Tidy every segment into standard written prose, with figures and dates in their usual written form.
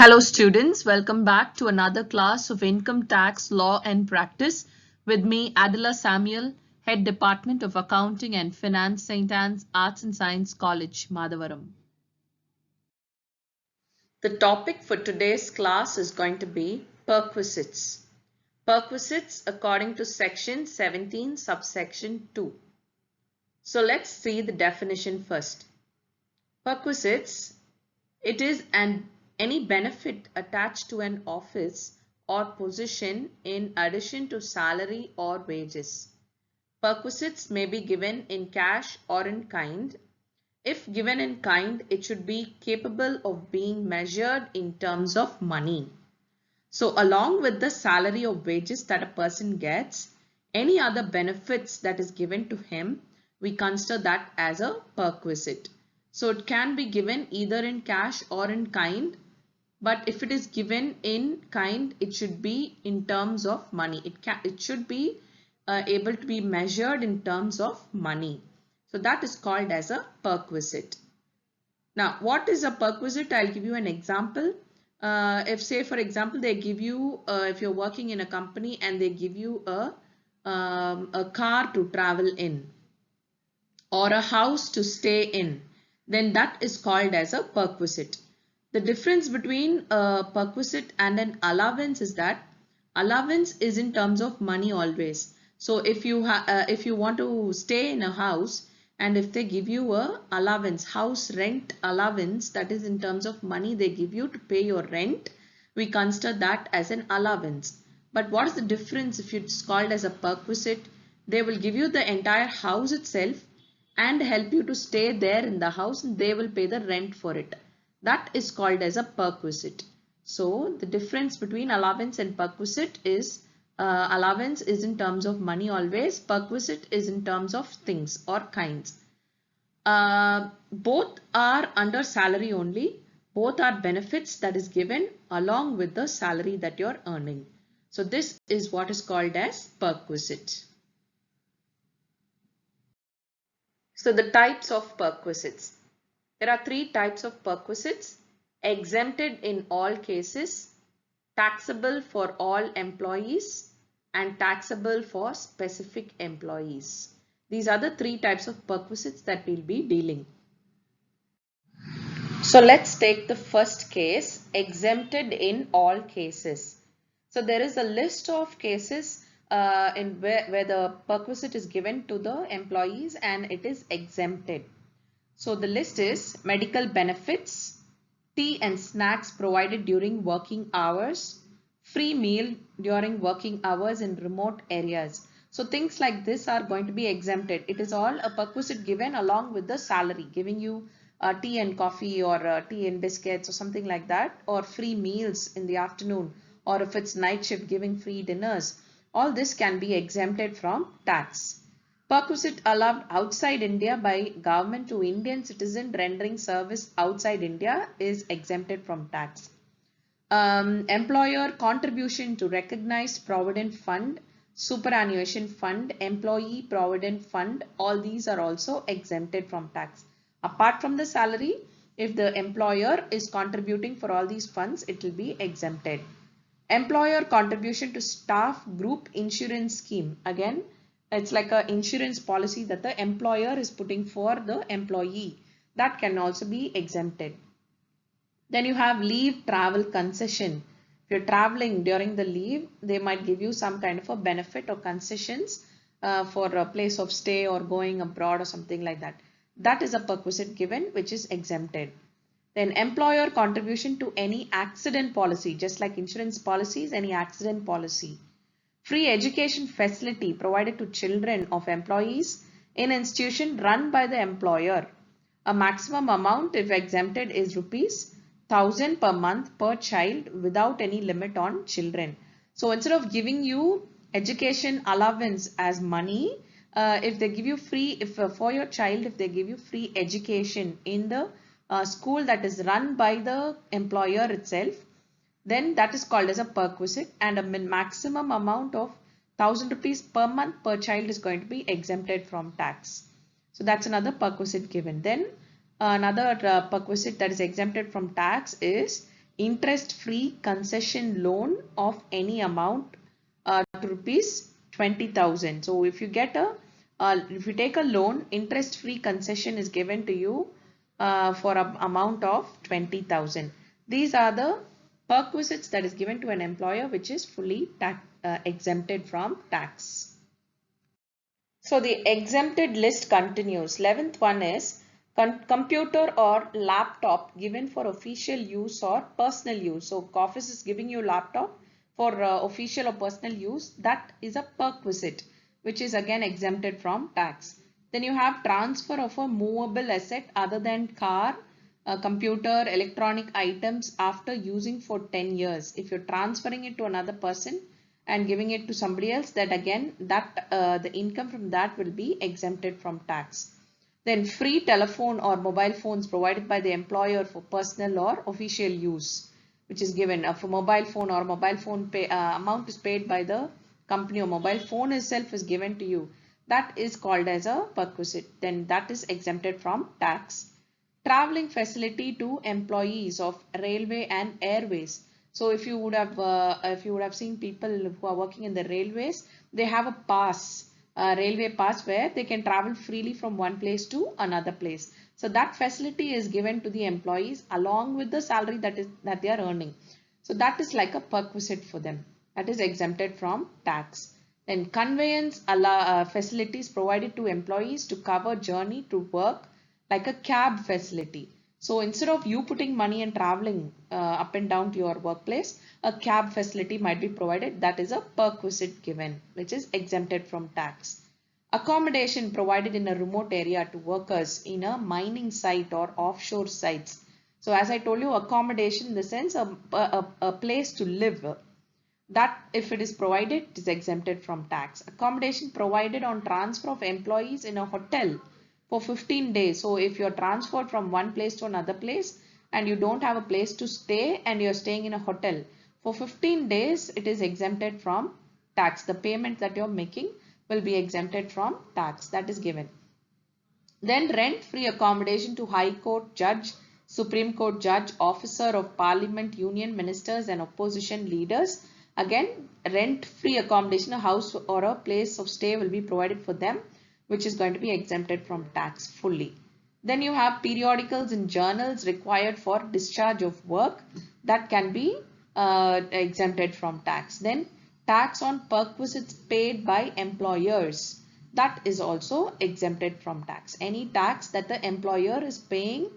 Hello students, welcome back to another class of Income Tax Law and Practice with me Adela Samuel, Head Department of Accounting and Finance, St. Anne's Arts and Science College, Madhavaram. The topic for today's class is going to be perquisites. Perquisites according to section 17 subsection 2. So let's see the definition first. Perquisites, it is any benefit attached to an office or position in addition to salary or wages. Perquisites may be given in cash or in kind. If given in kind, it should be capable of being measured in terms of money. So along with the salary or wages that a person gets, any other benefits that is given to him, we consider that as a perquisite. So it can be given either in cash or in kind. But if it is given in kind, it should be in terms of money. It should be able to be measured in terms of money. So that is called as a perquisite. Now, what is a perquisite? I'll give you an example. If say, for example, they give you, if you're working in a company and they give you a car to travel in or a house to stay in, then that is called as a perquisite. The difference between a perquisite and an allowance is that allowance is in terms of money always. So if you want to stay in a house and if they give you a allowance, house rent allowance, that is in terms of money they give you to pay your rent, we consider that as an allowance. But what is the difference if it's called as a perquisite? They will give you the entire house itself and help you to stay there in the house and they will pay the rent for it. That is called as a perquisite. So the difference between allowance and perquisite is allowance is in terms of money always, perquisite is in terms of things or kinds. Both are under salary only. Both are benefits that is given along with the salary that you're earning. So this is what is called as perquisite. So the types of perquisites. There are three types of perquisites: exempted in all cases, taxable for all employees, and taxable for specific employees. These are the three types of perquisites that we'll be dealing. So let's take the first case, exempted in all cases. So there is a list of cases in where the perquisite is given to the employees and it is exempted. So the list is medical benefits, tea and snacks provided during working hours, free meal during working hours in remote areas. So things like this are going to be exempted. It is all a perquisite given along with the salary, giving you tea and coffee or tea and biscuits or something like that, or free meals in the afternoon, or if it's night shift, giving free dinners. All this can be exempted from tax. Perquisite allowed outside India by government to Indian citizen rendering service outside India is exempted from tax. Employer contribution to recognized provident fund, superannuation fund, employee provident fund, all these are also exempted from tax. Apart from the salary, if the employer is contributing for all these funds, it will be exempted. Employer contribution to staff group insurance scheme. Again, it's like an insurance policy that the employer is putting for the employee. That can also be exempted. Then you have leave travel concession. If you're traveling during the leave, they might give you some kind of a benefit or concessions for a place of stay or going abroad or something like that. That is a perquisite given which is exempted. Then employer contribution to any accident policy, just like insurance policies, any accident policy. Free education facility provided to children of employees in institution run by the employer. A maximum amount if exempted is rupees 1000 per month per child without any limit on children. So instead of giving you education allowance as money, if they give you free, for your child, if they give you free education in the school that is run by the employer itself, then that is called as a perquisite, and a maximum amount of 1000 rupees per month per child is going to be exempted from tax. So that's another perquisite given. Then another perquisite that is exempted from tax is interest-free concession loan of any amount to rupees 20,000. So if you get if you take a loan, interest-free concession is given to you for an amount of 20,000. These are the perquisites that is given to an employer which is fully exempted from tax. So the exempted list continues. 11th one is computer or laptop given for official use or personal use. So office is giving you laptop for official or personal use. That is a perquisite which is again exempted from tax. Then you have transfer of a movable asset other than car, computer, electronic items after using for 10 years. If you're transferring it to another person and giving it to somebody else, that again the income from that will be exempted from tax. Then free telephone or mobile phones provided by the employer for personal or official use, which is given for mobile phone or mobile phone amount is paid by the company or mobile phone itself is given to you. That is called as a perquisite. Then that is exempted from tax. Traveling facility to employees of railway and airways. So if you would have seen people who are working in the railways, they have a pass, a railway pass where they can travel freely from one place to another place. So that facility is given to the employees along with the salary that they are earning. So that is like a perquisite for them. That is exempted from tax. Then conveyance facilities provided to employees to cover journey to work, like a cab facility. So instead of you putting money and traveling up and down to your workplace, a cab facility might be provided. That is a perquisite given, which is exempted from tax. Accommodation provided in a remote area to workers in a mining site or offshore sites. So as I told you, accommodation in the sense a place to live. That if it is provided, it is exempted from tax. Accommodation provided on transfer of employees in a hotel for 15 days. So if you're transferred from one place to another place and you don't have a place to stay and you're staying in a hotel for 15 days, it is exempted from tax. The payment that you're making will be exempted from tax. That is given. Then rent-free accommodation to High Court judge, Supreme Court judge, officer of Parliament, union ministers and opposition leaders. Again, rent-free accommodation, a house or a place of stay will be provided for them, which is going to be exempted from tax fully. Then you have periodicals and journals required for discharge of work that can be exempted from tax. Then tax on perquisites paid by employers, that is also exempted from tax. Any tax that the employer is paying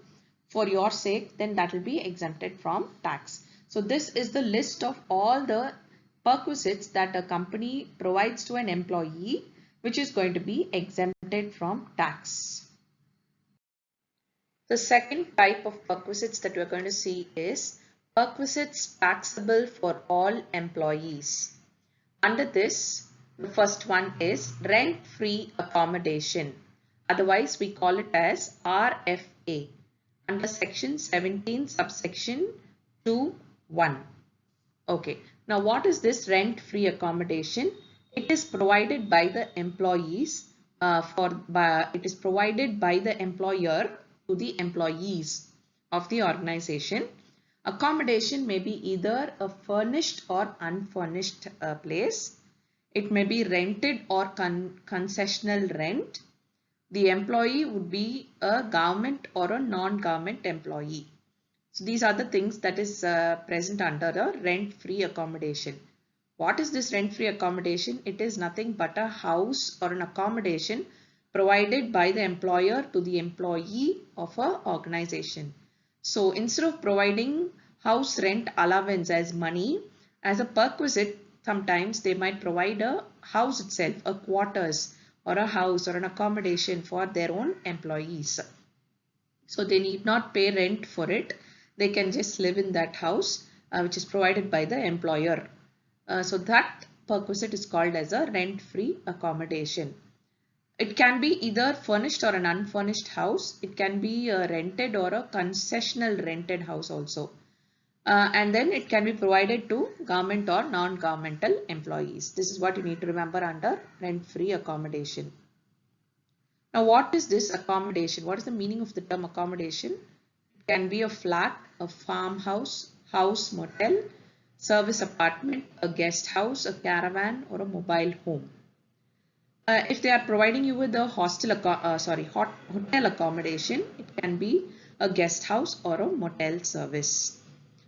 for your sake, then that will be exempted from tax. So this is the list of all the perquisites that a company provides to an employee, which is going to be exempted from tax. The second type of perquisites that we are going to see is perquisites taxable for all employees. Under this, the first one is rent-free accommodation. Otherwise, we call it as RFA under section 17 subsection 2(1). Okay, now what is this rent-free accommodation? It is provided by the employees it is provided by the employer to the employees of the organization. Accommodation may be either a furnished or unfurnished place. It may be rented or concessional rent. The employee would be a government or a non-government employee. So these are the things that is present under the rent-free accommodation. What is this rent-free accommodation? It is nothing but a house or an accommodation provided by the employer to the employee of an organization. So instead of providing house rent allowance as money, as a perquisite, sometimes they might provide a house itself, a quarters or a house or an accommodation for their own employees. So they need not pay rent for it. They can just live in that house which is provided by the employer. So that perquisite is called as a rent-free accommodation. It can be either furnished or an unfurnished house. It can be a rented or a concessional rented house also. And then it can be provided to government or non-governmental employees. This is what you need to remember under rent-free accommodation. Now, what is this accommodation? What is the meaning of the term accommodation? It can be a flat, a farmhouse, house motel, service apartment, a guest house, a caravan, or a mobile home. If they are providing you with a hotel accommodation, it can be a guest house or a motel service.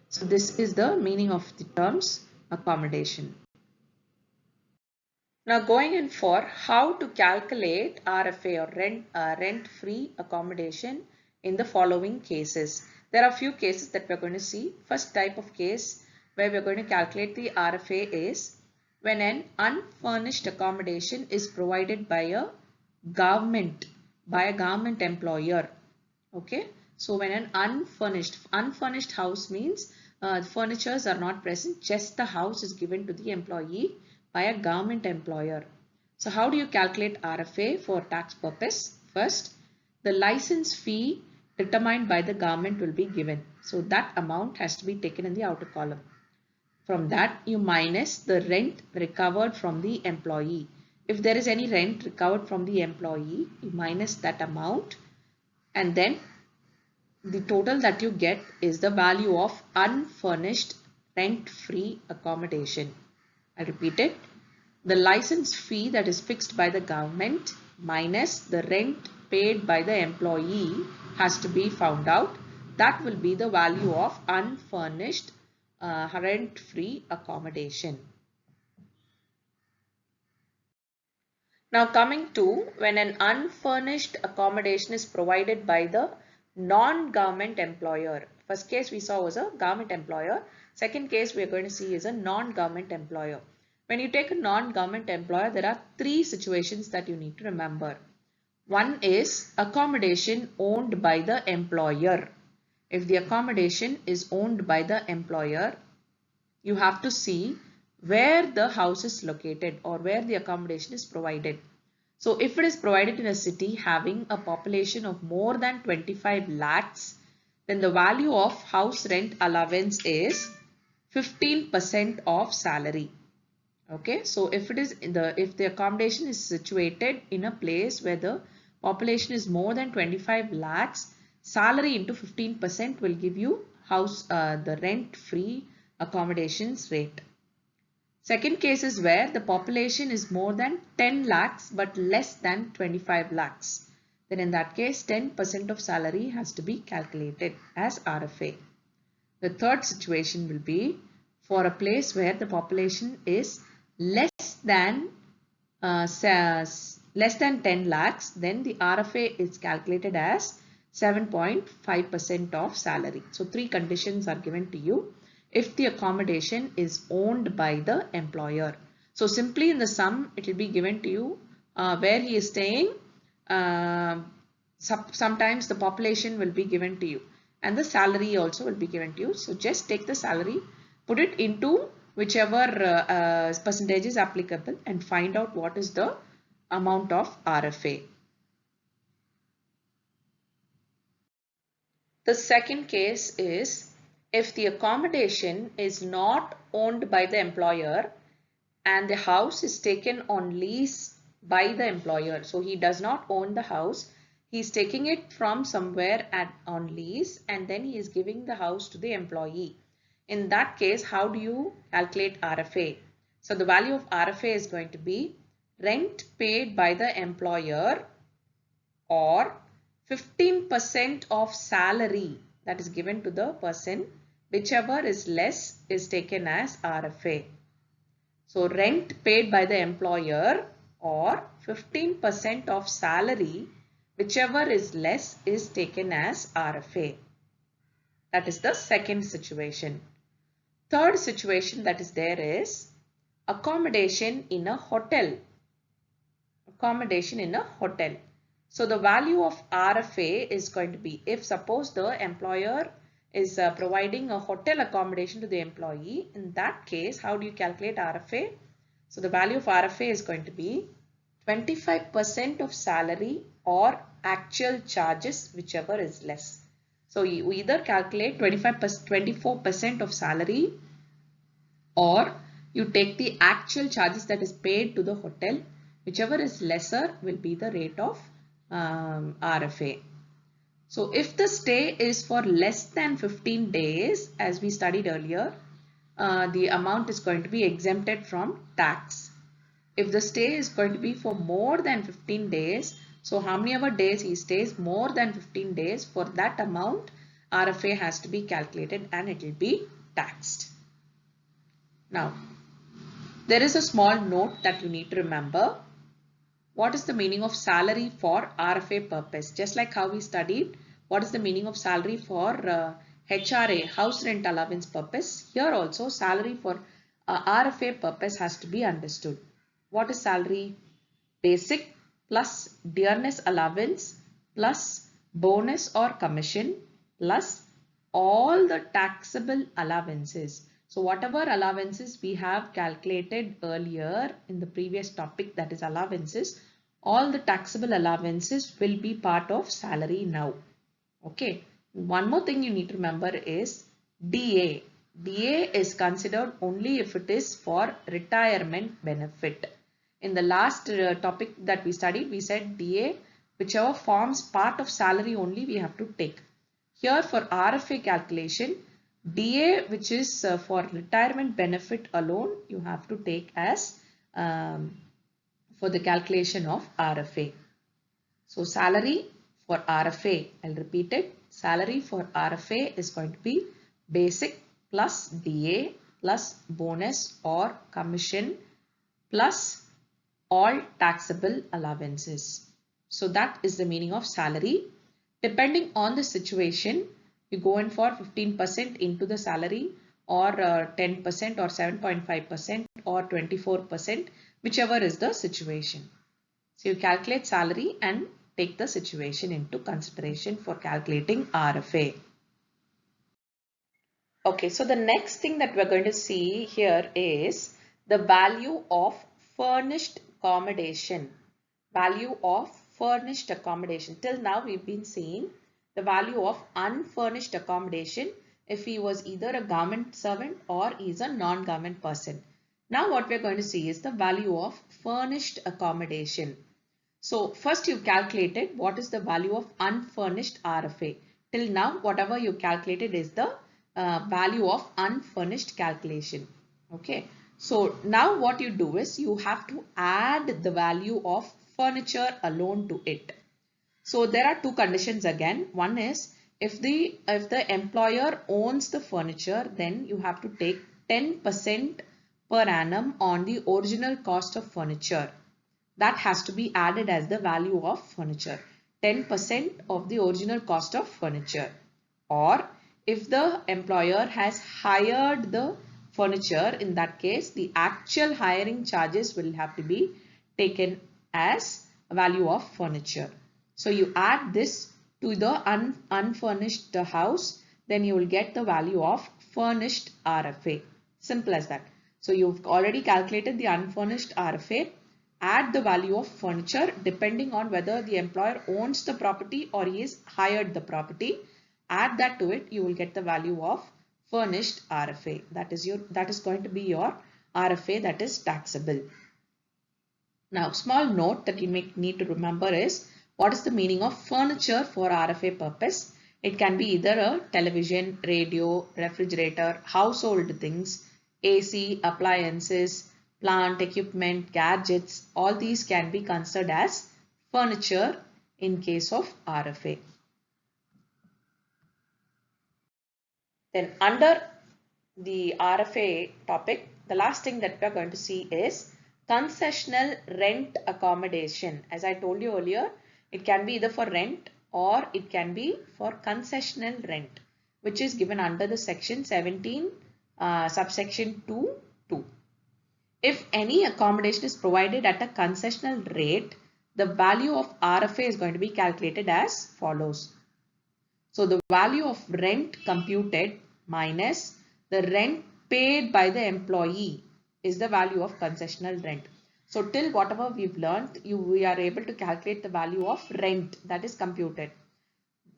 So this is the meaning of the terms accommodation. Now going in for how to calculate RFA or rent-free accommodation in the following cases. There are a few cases that we're going to see. First type of case where we're going to calculate the RFA is when an unfurnished accommodation is provided by a government employer. Okay, so when an unfurnished house means furnitures are not present, just the house is given to the employee by a government employer. So how do you calculate RFA for tax purpose? First, the license fee determined by the government will be given. So that amount has to be taken in the outer column. From that, you minus the rent recovered from the employee. If there is any rent recovered from the employee, you minus that amount, and then the total that you get is the value of unfurnished rent-free accommodation. I repeat it. The license fee that is fixed by the government minus the rent paid by the employee has to be found out. That will be the value of unfurnished rent-free accommodation. Now coming to when an unfurnished accommodation is provided by the non-government employer. First case we saw was a government employer. Second case we are going to see is a non-government employer. When you take a non-government employer, there are three situations that you need to remember. One is accommodation owned by the employer. If the accommodation is owned by the employer, you have to see where the house is located or where the accommodation is provided. So if it is provided in a city having a population of more than 25 lakhs, then the value of house rent allowance is 15% of salary. Okay, so if the accommodation is situated in a place where the population is more than 25 lakhs, salary into 15% will give you the rent-free accommodations rate. Second case is where the population is more than 10 lakhs but less than 25 lakhs. Then in that case, 10% of salary has to be calculated as RFA. The third situation will be for a place where the population is less than 10 lakhs, then the RFA is calculated as 7.5% of salary. So three conditions are given to you if the accommodation is owned by the employer. So simply in the sum, it will be given to you where he is staying. Sometimes the population will be given to you and the salary also will be given to you. So just take the salary, put it into whichever percentage is applicable and find out what is the amount of RFA. The second case is if the accommodation is not owned by the employer and the house is taken on lease by the employer. So he does not own the house. He is taking it from somewhere on lease and then he is giving the house to the employee. In that case, how do you calculate RFA? So the value of RFA is going to be rent paid by the employer or 15% of salary that is given to the person, whichever is less is taken as RFA. So rent paid by the employer or 15% of salary, whichever is less is taken as RFA. That is the second situation. Third situation that is there is accommodation in a hotel. Accommodation in a hotel. So the value of RFA is going to be, if suppose the employer is providing a hotel accommodation to the employee, in that case, how do you calculate RFA? So the value of RFA is going to be 25% of salary or actual charges, whichever is less. So you either calculate 24% of salary or you take the actual charges that is paid to the hotel, whichever is lesser will be the rate of RFA. So if the stay is for less than 15 days, as we studied earlier, the amount is going to be exempted from tax. If the stay is going to be for more than 15 days, so how many ever days he stays more than 15 days, for that amount RFA has to be calculated and it will be taxed. Now, there is a small note that you need to remember. What is the meaning of salary for RFA purpose? Just like how we studied, what is the meaning of salary for HRA, house rent allowance purpose? Here also salary for RFA purpose has to be understood. What is salary? Basic plus dearness allowance plus bonus or commission plus all the taxable allowances. So whatever allowances we have calculated earlier in the previous topic, that is allowances, all the taxable allowances will be part of salary now. Okay. One more thing you need to remember is DA. DA is considered only if it is for retirement benefit. In the last topic that we studied, we said DA, whichever forms part of salary only we have to take. Here for RFA calculation, DA, which is for retirement benefit alone, you have to take as for the calculation of RFA. So salary for RFA, I'll repeat it. Salary for RFA is going to be basic plus DA plus bonus or commission plus all taxable allowances. So that is the meaning of salary. Depending on the situation, you go in for 15% into the salary or 10% or 7.5% or 24%, whichever is the situation. So you calculate salary and take the situation into consideration for calculating RFA. Okay, so the next thing that we're going to see here is the value of furnished accommodation. Value of furnished accommodation. Till now we've been seeing the value of unfurnished accommodation if he was either a government servant or is a non-government person. Now what we're going to see is the value of furnished accommodation. So first you calculated what is the value of unfurnished RFA. Till now whatever you calculated is the value of unfurnished calculation. Okay. So now what you do is you have to add the value of furniture alone to it. So there are two conditions again. One is if the employer owns the furniture, then you have to take 10% per annum on the original cost of furniture. That has to be added as the value of furniture. 10% of the original cost of furniture. Or if the employer has hired the furniture, in that case the actual hiring charges will have to be taken as a value of furniture. So you add this to the unfurnished house, then you will get the value of furnished RFA. Simple as that. So you've already calculated the unfurnished RFA. Add the value of furniture depending on whether the employer owns the property or he has hired the property. Add that to it, you will get the value of furnished RFA. That is going to be your RFA that is taxable. Now, small note that you need to remember is what is the meaning of furniture for RFA purpose. It can be either a television, radio, refrigerator, household things, AC, appliances, plant, equipment, gadgets. All these can be considered as furniture in case of RFA. Then under the RFA topic, the last thing that we are going to see is concessional rent accommodation. As I told you earlier, it can be either for rent or it can be for concessional rent, which is given under the section 17 subsection 2(2). If any accommodation is provided at a concessional rate, the value of RFA is going to be calculated as follows. So the value of rent computed minus the rent paid by the employee is the value of concessional rent. So till whatever we've learned, we are able to calculate the value of rent that is computed.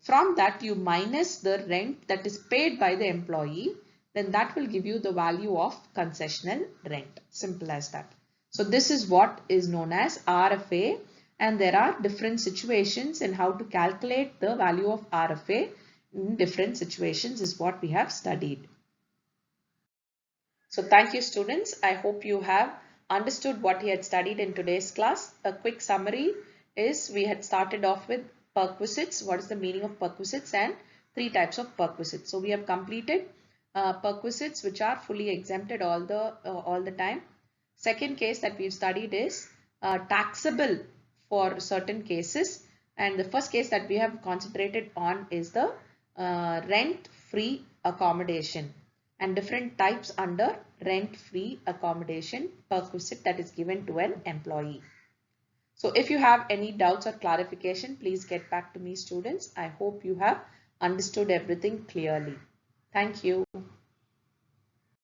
From that you minus the rent that is paid by the employee, then that will give you the value of concessional rent. Simple as that. So this is what is known as RFA, and there are different situations in how to calculate the value of RFA in different situations is what we have studied. So thank you students. I hope you have understood what we had studied in today's class. A quick summary is we had started off with perquisites. What is the meaning of perquisites and three types of perquisites. So we have completed perquisites which are fully exempted all the time. Second case that we've studied is taxable for certain cases, and the first case that we have concentrated on is the rent-free accommodation and different types under rent-free accommodation perquisite that is given to an employee. So if you have any doubts or clarification, please get back to me students. I hope you have understood everything clearly. Thank you.